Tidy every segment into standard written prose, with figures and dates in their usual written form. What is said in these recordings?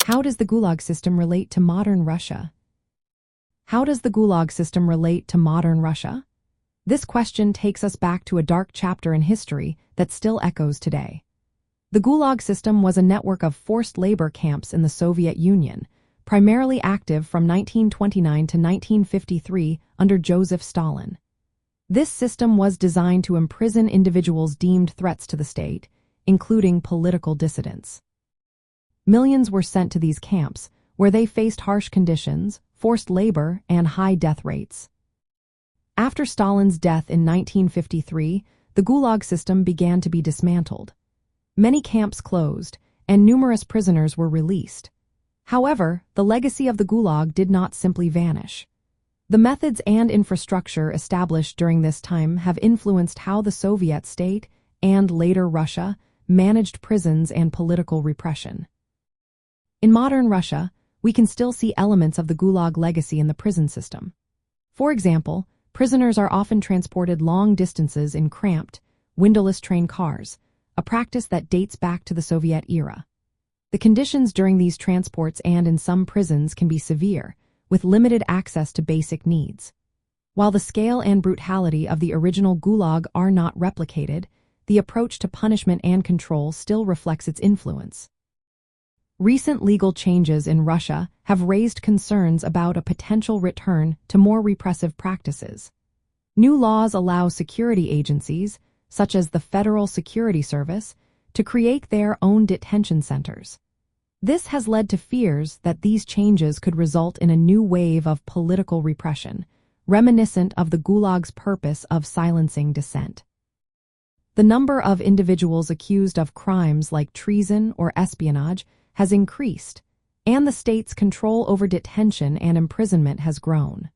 How does the Gulag system relate to modern Russia? How does the Gulag system relate to modern Russia? This question takes us back to a dark chapter in history that still echoes today. The Gulag system was a network of forced labor camps in the Soviet Union, primarily active from 1929 to 1953 under Joseph Stalin. This system was designed to imprison individuals deemed threats to the state, including political dissidents. Millions were sent to these camps, where they faced harsh conditions, forced labor, and high death rates. After Stalin's death in 1953, the Gulag system began to be dismantled. Many camps closed, and numerous prisoners were released. However, the legacy of the Gulag did not simply vanish. The methods and infrastructure established during this time have influenced how the Soviet state, and later Russia, managed prisons and political repression. In modern Russia, we can still see elements of the Gulag legacy in the prison system. For example, prisoners are often transported long distances in cramped, windowless train cars, a practice that dates back to the Soviet era. The conditions during these transports and in some prisons can be severe, with limited access to basic needs. While the scale and brutality of the original Gulag are not replicated, the approach to punishment and control still reflects its influence. Recent legal changes in Russia have raised concerns about a potential return to more repressive practices. New laws allow security agencies, such as the Federal Security Service, to create their own detention centers. This has led to fears that these changes could result in a new wave of political repression, reminiscent of the Gulag's purpose of silencing dissent. The number of individuals accused of crimes like treason or espionage has increased, and the state's control over detention and imprisonment has grown.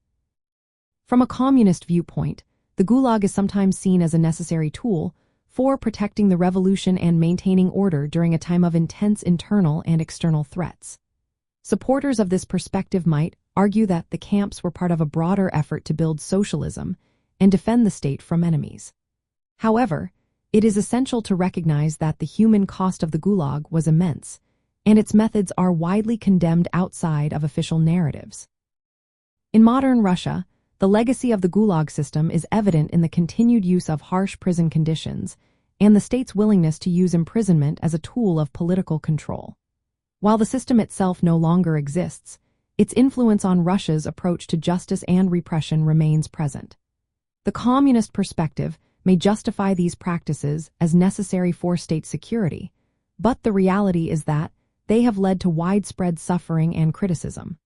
From a communist viewpoint, the Gulag is sometimes seen as a necessary tool for protecting the revolution and maintaining order during a time of intense internal and external threats. Supporters of this perspective might argue that the camps were part of a broader effort to build socialism and defend the state from enemies. However, it is essential to recognize that the human cost of the Gulag was immense, and its methods are widely condemned outside of official narratives. In modern Russia, the legacy of the Gulag system is evident in the continued use of harsh prison conditions and the state's willingness to use imprisonment as a tool of political control. While the system itself no longer exists, its influence on Russia's approach to justice and repression remains present. The communist perspective may justify these practices as necessary for state security, but the reality is that they have led to widespread suffering and criticism.